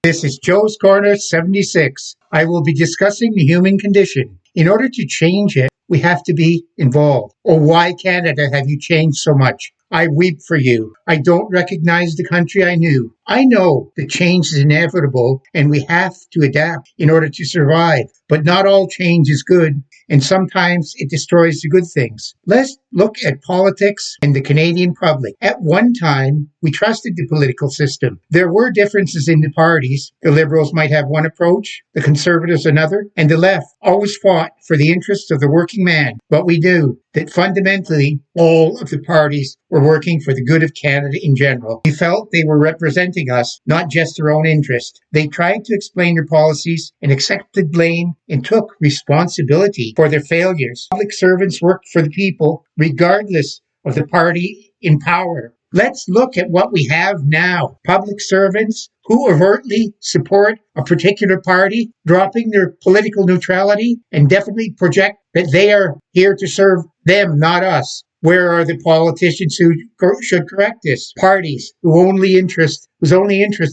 This is Joe's Corner 76. I will be discussing the human condition. In order to change it, we have to be involved. Oh, why, Canada, have you changed so much? I weep for you. I don't recognize the country I knew. I know that change is inevitable and we have to adapt in order to survive. But not all change is good, and sometimes it destroys the good things. Let's look at politics and the Canadian public. At one time, we trusted the political system. There were differences in the parties. The Liberals might have one approach, the Conservatives another, and the left always fought for the interests of the working man. But we knew that fundamentally all of the parties were working for the good of Canada in general. We felt they were representing us, not just their own interest. They tried to explain their policies and accepted blame and took responsibility for their failures. Public servants worked for the people, regardless of the party in power. Let's look at what we have now. Public servants who overtly support a particular party, dropping their political neutrality, and definitely project that they are here to serve them, not us. Where are the politicians who should correct this? Parties whose only interest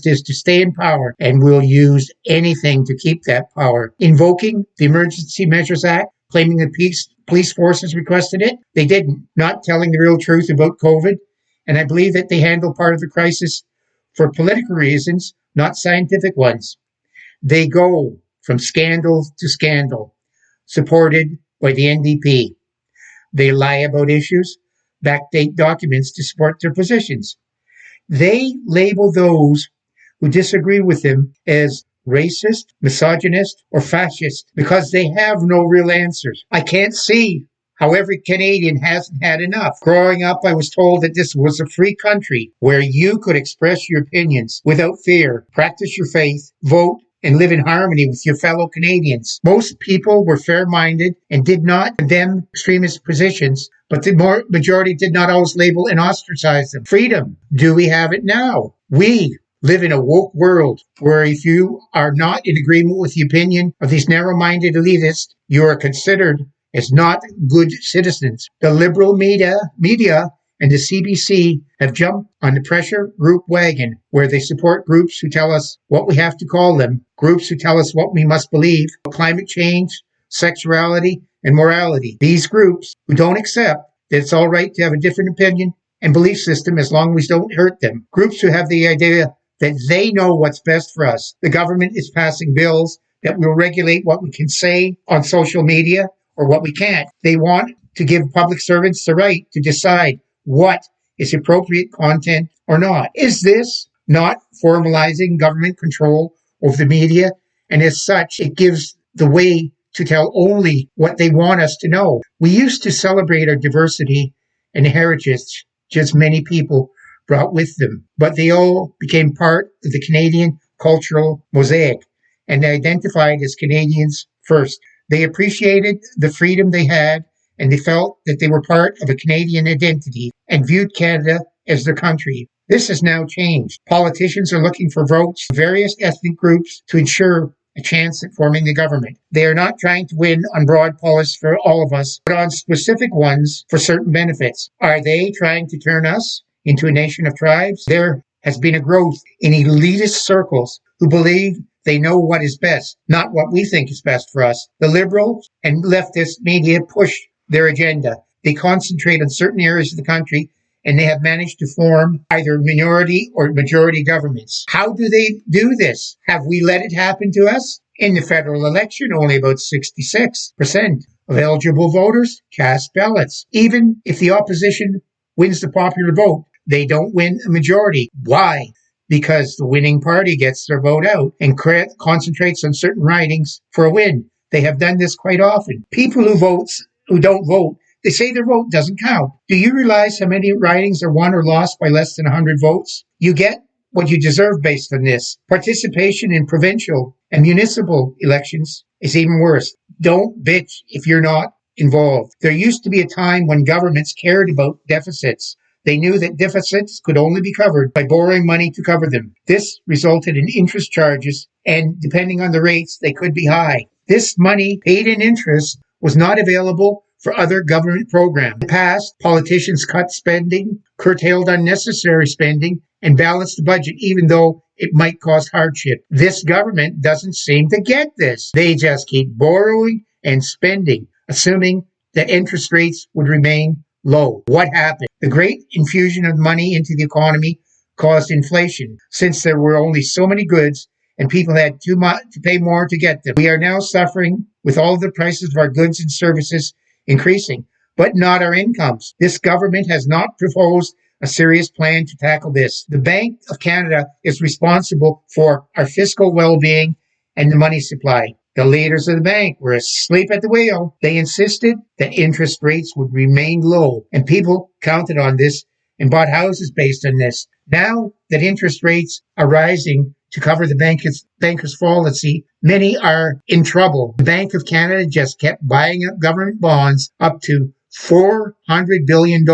is to stay in power and will use anything to keep that power. Invoking the Emergency Measures Act, claiming the police forces requested it, they didn't. Not telling the real truth about COVID. And I believe that they handle part of the crisis for political reasons, not scientific ones. They go from scandal to scandal, supported by the NDP. They lie about issues, backdate documents to support their positions. They label those who disagree with them as racist, misogynist, or fascist because they have no real answers. I can't see how every Canadian hasn't had enough. Growing up, I was told that this was a free country where you could express your opinions without fear, practice your faith, vote, and live in harmony with your fellow Canadians. Most people were fair-minded and did not condemn extremist positions, but the majority did not always label and ostracize them. Freedom. Do we have it now? We live in a woke world where if you are not in agreement with the opinion of these narrow-minded elitists, you are considered as not good citizens. The liberal media and the CBC have jumped on the pressure group wagon, where they support groups who tell us what we have to call them, groups who tell us what we must believe, climate change, sexuality, and morality. These groups who don't accept that it's all right to have a different opinion and belief system as long as we don't hurt them. Groups who have the idea that they know what's best for us. The government is passing bills that will regulate what we can say on social media or what we can't. They want to give public servants the right to decide what is appropriate content or not. Is this not formalizing government control over the media? And as such, it gives the way to tell only what they want us to know. We used to celebrate our diversity and heritage, just many people brought with them, but they all became part of the Canadian cultural mosaic and identified as Canadians first. They appreciated the freedom they had, and they felt that they were part of a Canadian identity and viewed Canada as their country. This has now changed. Politicians are looking for votes from various ethnic groups to ensure a chance at forming the government. They are not trying to win on broad policies for all of us, but on specific ones for certain benefits. Are they trying to turn us into a nation of tribes? There has been a growth in elitist circles who believe they know what is best, not what we think is best for us. The liberals and leftist media push their agenda. They concentrate on certain areas of the country, and they have managed to form either minority or majority governments. How do they do this? Have we let it happen to us? In the federal election, only about 66% of eligible voters cast ballots. Even if the opposition wins the popular vote, they don't win a majority. Why? Because the winning party gets their vote out and concentrates on certain ridings for a win. They have done this quite often. People who don't vote, they say their vote doesn't count. Do you realize how many ridings are won or lost by less than 100 votes? You get what you deserve based on this. Participation in provincial and municipal elections is even worse. Don't bitch if you're not involved. There used to be a time when governments cared about deficits. They knew that deficits could only be covered by borrowing money to cover them. This resulted in interest charges, and depending on the rates, they could be high. This money paid in interest was not available for other government programs. In the past, politicians cut spending, curtailed unnecessary spending, and balanced the budget even though it might cause hardship. This government doesn't seem to get this. They just keep borrowing and spending, assuming that interest rates would remain low. What happened? The great infusion of money into the economy caused inflation. Since there were only so many goods and people had too much to pay more to get them, we are now suffering with all the prices of our goods and services increasing, but not our incomes. This government has not proposed a serious plan to tackle this. The Bank of Canada is responsible for our fiscal well-being and the money supply. The leaders of the bank were asleep at the wheel. They insisted that interest rates would remain low, and people counted on this and bought houses based on this. Now that interest rates are rising to cover the banker's fallacy, many are in trouble. The Bank of Canada just kept buying up government bonds up to $400 billion,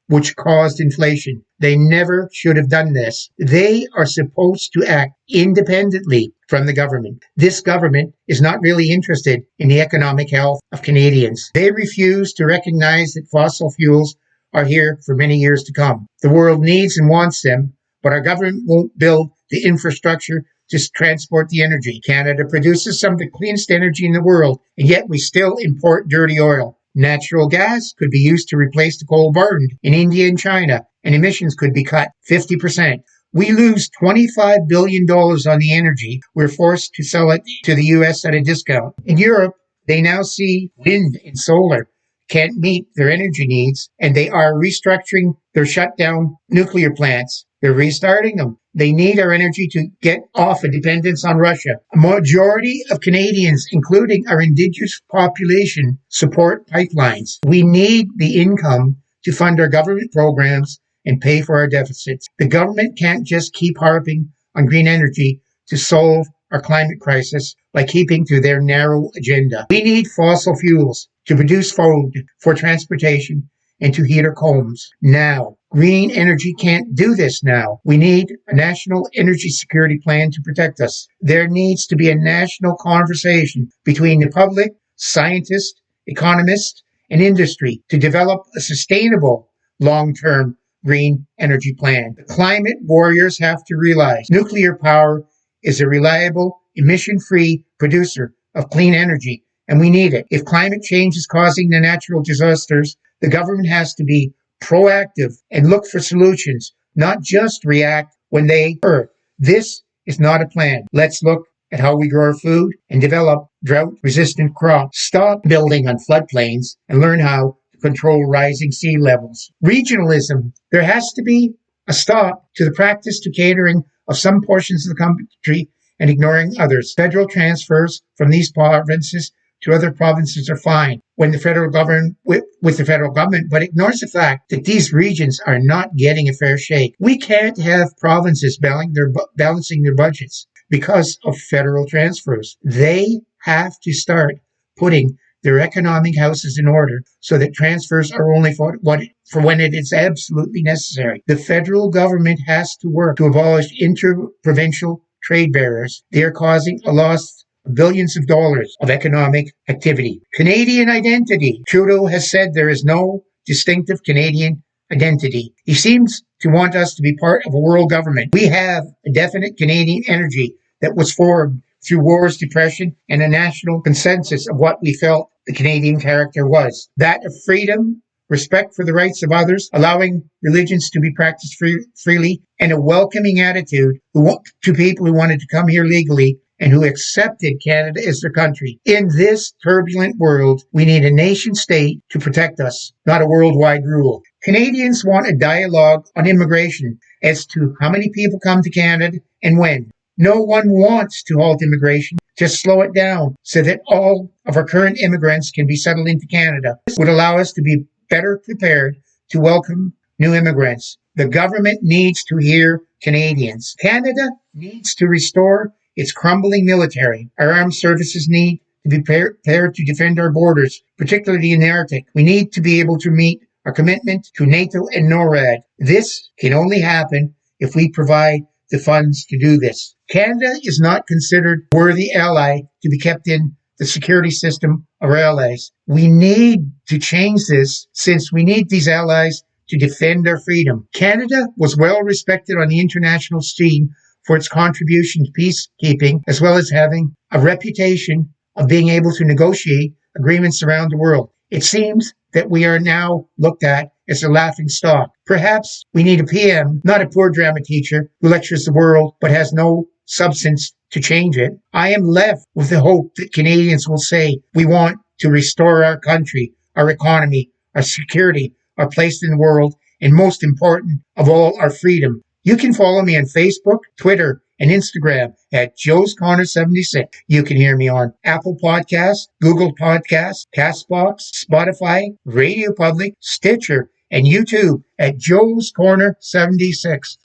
which caused inflation. They never should have done this. They are supposed to act independently from the government. This government is not really interested in the economic health of Canadians. They refuse to recognize that fossil fuels are here for many years to come. The world needs and wants them, but our government won't build the infrastructure to transport the energy. Canada produces some of the cleanest energy in the world, and yet we still import dirty oil. Natural gas could be used to replace the coal burned in India and China, and emissions could be cut 50%. We lose $25 billion on the energy. We're forced to sell it to the U.S. at a discount. In Europe, they now see wind and solar can't meet their energy needs, and they are restructuring their shut down nuclear plants. They're restarting them. They need our energy to get off a dependence on Russia. A majority of Canadians, including our Indigenous population, support pipelines. We need the income to fund our government programs and pay for our deficits. The government can't just keep harping on green energy to solve our climate crisis by keeping to their narrow agenda. We need fossil fuels to produce food for transportation and to heat our homes now. Green energy can't do this now. We need a national energy security plan to protect us. There needs to be a national conversation between the public, scientists, economists, and industry to develop a sustainable long-term green energy plan. The climate warriors have to realize nuclear power is a reliable, emission-free producer of clean energy, and we need it. If climate change is causing the natural disasters, the government has to be proactive and look for solutions, not just react when they occur. This is not a plan. Let's look at how we grow our food and develop drought-resistant crops. Stop building on floodplains and learn how to control rising sea levels. Regionalism. There has to be a stop to the practice to catering of some portions of the country and ignoring others. Federal transfers from these provinces to other provinces are fine when the federal government with the federal government, but ignores the fact that these regions are not getting a fair shake. We can't have provinces balancing their budgets because of federal transfers. They have to start putting their economic houses in order so that transfers are only for when it is absolutely necessary. The federal government has to work to abolish inter-provincial trade barriers. They are causing a loss of billions of dollars of economic activity. Canadian identity. Trudeau has said there is no distinctive Canadian identity. He seems to want us to be part of a world government. We have a definite Canadian energy that was formed through wars, depression, and a national consensus of what we felt the Canadian character was. That of freedom, respect for the rights of others, allowing religions to be practiced freely, and a welcoming attitude to people who wanted to come here legally and who accepted Canada as their country. In this turbulent world, we need a nation state to protect us, not a worldwide rule. Canadians want a dialogue on immigration as to how many people come to Canada and when. No one wants to halt immigration. Just slow it down so that all of our current immigrants can be settled into Canada. This would allow us to be better prepared to welcome new immigrants. The government needs to hear Canadians. Canada needs to restore its crumbling military. Our armed services need to be prepared to defend our borders, particularly in the Arctic. We need to be able to meet our commitment to NATO and NORAD. This can only happen if we provide the funds to do this. Canada is not considered a worthy ally to be kept in the security system of our allies. We need to change this since we need these allies to defend our freedom. Canada was well respected on the international scene for its contribution to peacekeeping, as well as having a reputation of being able to negotiate agreements around the world. It seems that we are now looked at as a laughing stock. Perhaps we need a PM, not a poor drama teacher who lectures the world but has no substance to change it. I am left with the hope that Canadians will say, we want to restore our country, our economy, our security, our place in the world, and most important of all, our freedom. You can follow me on Facebook, Twitter, and Instagram at Joe's Corner 76. You can hear me on Apple Podcasts, Google Podcasts, Castbox, Spotify, Radio Public, Stitcher, and YouTube at Joe's Corner 76.